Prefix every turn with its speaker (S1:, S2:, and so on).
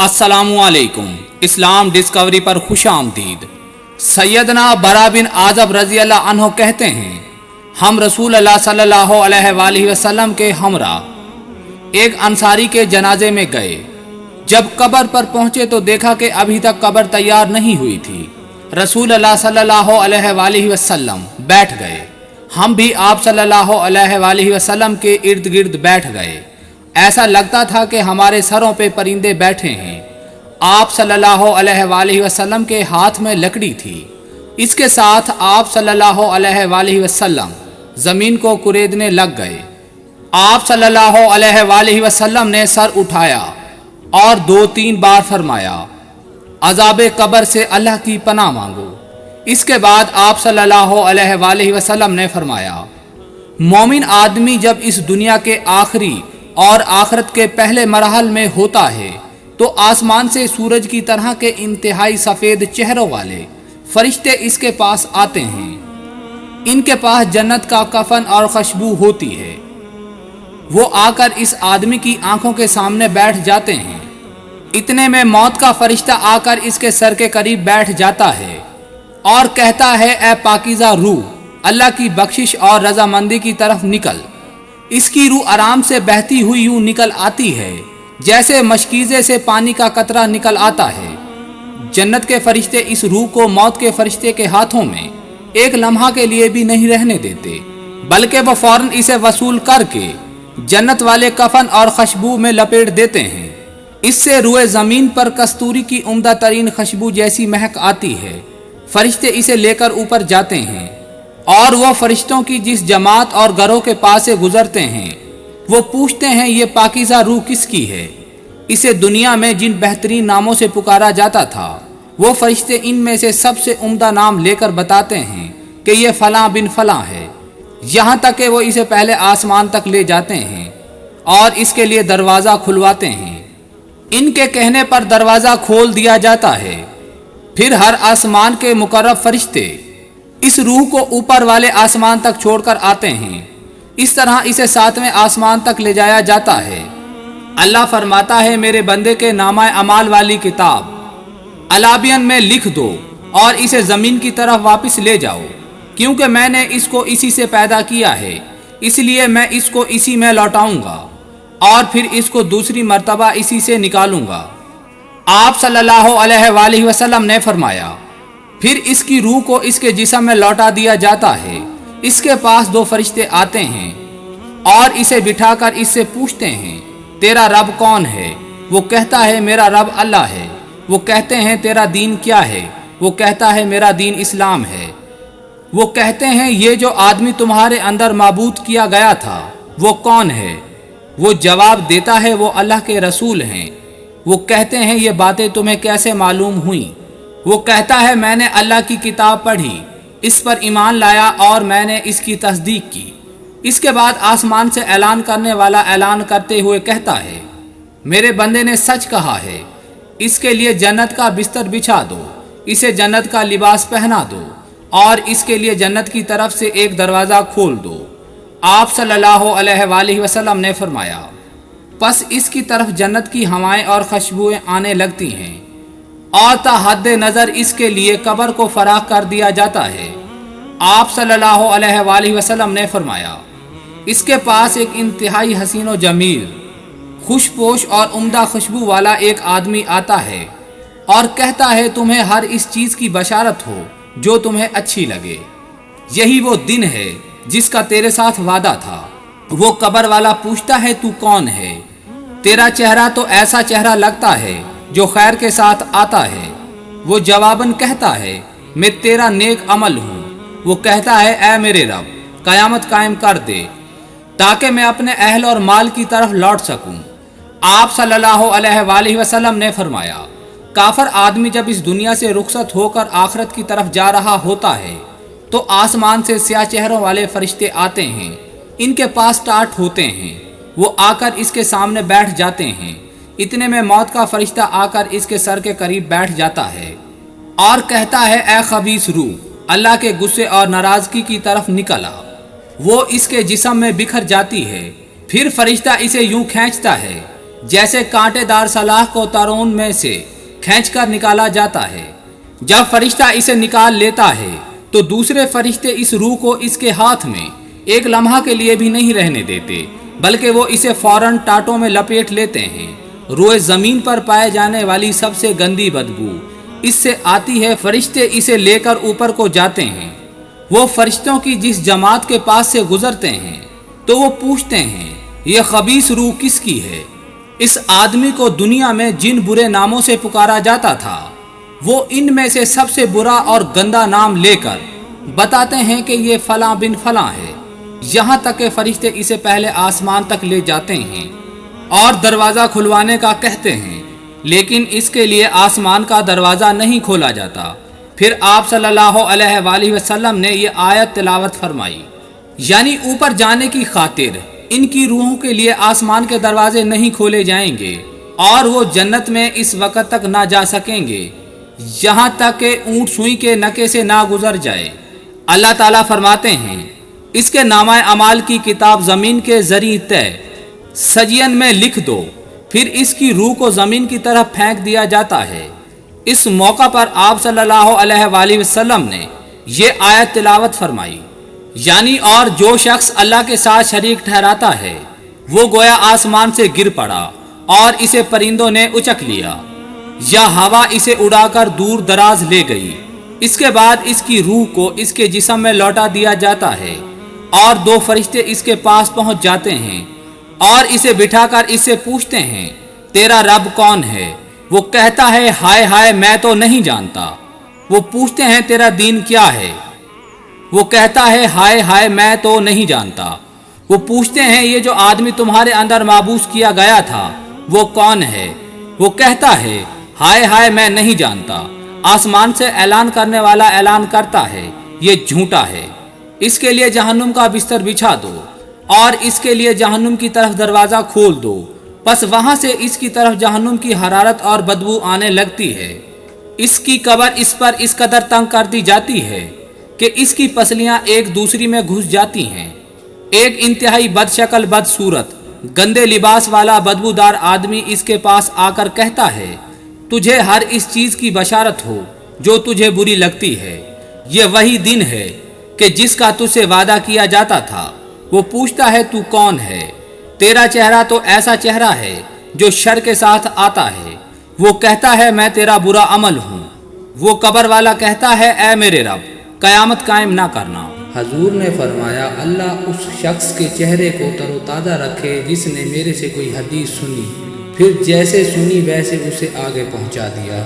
S1: अस्सलामु अलैकुम। इस्लाम डिस्कवरी पर खुश आमदीद। सैयदना बरा बिन आज़ब रज़ी अल्लाह अन्हो कहते हैं, हम रसूल अल्लाह सल्लल्लाहु अलैहि वसल्लम के हमरा एक अंसारी के जनाजे में गए। जब कब्र पर पहुंचे तो देखा कि अभी तक कब्र तैयार नहीं हुई थी। रसूल अल्लाह सल्लल्लाहु अलैहि वसल्लम बैठ गए। हम भी आप सल्लल्लाहु अलैहि वसल्लम के इर्द गिर्द बैठ गए। ऐसा लगता था कि हमारे सरों पे परिंदे बैठे हैं। आप सल्लल्लाहु अलैहि वसल्लम के हाथ में लकड़ी थी। इसके साथ आप सल्लल्लाहु अलैहि वसल्लम जमीन को कुरेदने लग गए। आप सल्लल्लाहु अलैहि वसल्लम ने सर उठाया और 2-3 बार फरमाया, अज़ाबे कब्र से अल्लाह की पनाह मांगो। इसके बाद आप सल्लल्लाहु अलैहि वसल्लम ने फरमाया, मोमिन आदमी जब इस दुनिया के आखिरी और आखिरत के पहले मरहल में होता है तो आसमान से सूरज की तरह के इंतहाई सफ़ेद चेहरों वाले फरिश्ते इसके पास आते हैं। इनके पास जन्नत का कफन और खुशबू होती है। वो आकर इस आदमी की आंखों के सामने बैठ जाते हैं। इतने में मौत का फरिश्ता आकर इसके सर के करीब बैठ जाता है और कहता है, ए पाकीज़ा रूह, अल्लाह की बख्शिश और रजामंदी की तरफ निकल। इसकी रूह आराम से बहती हुई यूं निकल आती है जैसे मशकीज़े से पानी का कतरा निकल आता है। जन्नत के फरिश्ते इस रूह को मौत के फरिश्ते के हाथों में एक लम्हा के लिए भी नहीं रहने देते, बल्कि वह फौरन इसे वसूल करके जन्नत वाले कफन और खुशबू में लपेट देते हैं। इससे रूए ज़मीन पर कस्तूरी की उम्दा तरीन खुशबू जैसी महक आती है। फरिश्ते इसे लेकर ऊपर जाते हैं और वह फरिश्तों की जिस जमात और घरों के पास से गुजरते हैं वो पूछते हैं, ये पाकीज़ा रूह किसकी है? इसे दुनिया में जिन बेहतरीन नामों से पुकारा जाता था वो फरिश्ते इनमें से सबसे उम्दा नाम लेकर बताते हैं कि ये फलां बिन फलां है। यहाँ तक कि वो इसे पहले आसमान तक ले जाते हैं और इसके लिए दरवाज़ा खुलवाते हैं। इनके कहने पर दरवाज़ा खोल दिया जाता है। फिर हर आसमान के मुकर्रब फरिश्ते इस रूह को ऊपर वाले आसमान तक छोड़कर आते हैं। इस तरह इसे 7वें आसमान तक ले जाया जाता है। अल्लाह फरमाता है, मेरे बंदे के नामा अमाल वाली किताब अलाबियन में लिख दो और इसे ज़मीन की तरफ वापस ले जाओ, क्योंकि मैंने इसको इसी से पैदा किया है, इसलिए मैं इसको इसी में लौटाऊंगा और फिर इसको दूसरी मर्तबा इसी से निकालूंगा। आप सल्लल्लाहु अलैहि वसल्लम ने फरमाया, फिर इसकी रूह को इसके जिस्म में लौटा दिया जाता है। इसके पास 2 फरिश्ते आते हैं और इसे बिठाकर इससे पूछते हैं, तेरा रब कौन है? वो कहता है, मेरा रब अल्लाह है। वो कहते हैं, तेरा दीन क्या है? वो कहता है, मेरा दीन इस्लाम है। वो कहते हैं, ये जो आदमी तुम्हारे अंदर माबूद किया गया था वो कौन है? वो जवाब देता है, वो अल्लाह के रसूल हैं। वो कहते हैं, ये बातें तुम्हें कैसे मालूम हुई? वो कहता है, मैंने अल्लाह की किताब पढ़ी, इस पर ईमान लाया और मैंने इसकी तस्दीक की। इसके बाद आसमान से ऐलान करने वाला ऐलान करते हुए कहता है, मेरे बंदे ने सच कहा है। इसके लिए जन्नत का बिस्तर बिछा दो, इसे जन्नत का लिबास पहना दो और इसके लिए जन्नत की तरफ से एक दरवाज़ा खोल दो। आप सल्लल्लाहु अलैहि वसल्लम ने फरमाया, बस इसकी तरफ जन्नत की हवाएं और खुशबुएं आने लगती हैं और ता हद नज़र इसके लिए कब्र को फराख कर दिया जाता है। आप सल्लल्लाहु अलैहि वसल्लम ने फरमाया, इसके पास एक इंतहाई हसीन व जमील, खुशपोश और उम्दा खुशबू वाला एक आदमी आता है और कहता है, तुम्हें हर इस चीज़ की बशारत हो जो तुम्हें अच्छी लगे। यही वो दिन है जिसका तेरे साथ वादा था। वो कब्र वाला पूछता है, तू कौन है? तेरा चेहरा तो ऐसा चेहरा लगता है जो खैर के साथ आता है। वो जवाबन कहता है, मैं तेरा नेक अमल हूँ। वो कहता है, ऐ मेरे रब, क़यामत कायम कर दे ताकि मैं अपने अहल और माल की तरफ लौट सकूँ। आप सल्लल्लाहु अलैहि वसल्लम ने फरमाया, काफर आदमी जब इस दुनिया से रुखसत होकर आखिरत की तरफ जा रहा होता है तो आसमान से स्याह चेहरों वाले फरिश्ते आते हैं। इनके पास टाट होते हैं। वो आकर इसके सामने बैठ जाते हैं। इतने में मौत का फरिश्ता आकर इसके सर के करीब बैठ जाता है और कहता है, ए खबीस रूह, अल्लाह के गुस्से और नाराज़गी की तरफ निकल आ। वो इसके जिस्म में बिखर जाती है। फिर फरिश्ता इसे यूं खींचता है जैसे कांटेदार सलाख को तरोन में से खींचकर निकाला जाता है। जब फरिश्ता इसे निकाल लेता है तो दूसरे फरिश्ते इस रूह को इसके हाथ में एक लम्हा के लिए भी नहीं रहने देते, बल्कि वो इसे फौरन टाटों में लपेट लेते हैं। रोए ज़मीन पर पाए जाने वाली सबसे गंदी बदबू इससे आती है। फरिश्ते इसे लेकर ऊपर को जाते हैं। वो फरिश्तों की जिस जमात के पास से गुजरते हैं तो वो पूछते हैं, ये खबीस रूह किसकी है? इस आदमी को दुनिया में जिन बुरे नामों से पुकारा जाता था वो इनमें से सबसे बुरा और गंदा नाम लेकर बताते हैं कि ये फलां बिन फलां है। यहाँ तक कि फरिश्ते इसे पहले आसमान तक ले जाते हैं और दरवाज़ा खुलवाने का कहते हैं, लेकिन इसके लिए आसमान का दरवाज़ा नहीं खोला जाता। फिर आप सल्लल्लाहु अलैहि वसल्लम ने ये आयत तिलावत फरमाई, यानी ऊपर जाने की खातिर इनकी रूहों के लिए आसमान के दरवाजे नहीं खोले जाएंगे और वो जन्नत में इस वक्त तक ना जा सकेंगे यहाँ तक कि ऊंट सुई के नके से ना गुजर जाए। अल्लाह ताला फरमाते हैं, इसके नामाए अमाल की किताब ज़मीन के ज़रिए तय सजियन में लिख दो। फिर इसकी रूह को ज़मीन की तरफ फेंक दिया जाता है। इस मौका पर आप सल्लल्लाहु अलैहि वसल्लम ने ये आयत तिलावत फरमाई, यानी और जो शख्स अल्लाह के साथ शरीक ठहराता है वो गोया आसमान से गिर पड़ा और इसे परिंदों ने उचक लिया या हवा इसे उड़ाकर दूर दराज ले गई। इसके बाद इसकी रूह को इसके जिस्म में लौटा दिया जाता है और दो फरिश्ते इसके पास पहुंच जाते हैं और इसे बिठाकर इससे पूछते हैं, तेरा रब कौन है? वो कहता है, हाय हाय मैं तो नहीं जानता। वो पूछते हैं, तेरा दीन क्या है? वो कहता है, हाय हाय मैं तो नहीं जानता। वो पूछते हैं, ये जो आदमी तुम्हारे अंदर माबूस किया गया था वो कौन है? वो कहता है, हाय हाय मैं नहीं जानता। आसमान से ऐलान करने वाला ऐलान करता है, ये झूठा है। इसके लिए जहन्नुम का बिस्तर बिछा दो और इसके लिए जहन्नुम की तरफ दरवाज़ा खोल दो। बस वहाँ से इसकी तरफ जहन्नुम की हरारत और बदबू आने लगती है। इसकी कब्र इस पर इस कदर तंग कर दी जाती है कि इसकी पसलियाँ एक दूसरी में घुस जाती हैं। एक इंतहाई बदशक्ल बदसूरत गंदे लिबास वाला बदबूदार आदमी इसके पास आकर कहता है, तुझे हर इस चीज़ की बशारत हो जो तुझे बुरी लगती है। ये वही दिन है कि जिसका तुझसे वादा किया जाता था। वो पूछता है, तू कौन है? तेरा चेहरा तो ऐसा चेहरा है जो शर के साथ आता है। वो कहता है, मैं तेरा बुरा अमल हूँ। वो कब्र वाला कहता है, ऐ मेरे रब कयामत कायम ना करना।
S2: हजूर ने फरमाया, अल्लाह उस शख्स के चेहरे को तरोताज़ा रखे जिसने मेरे से कोई हदीस सुनी, फिर जैसे सुनी वैसे उसे आगे पहुंचा दिया।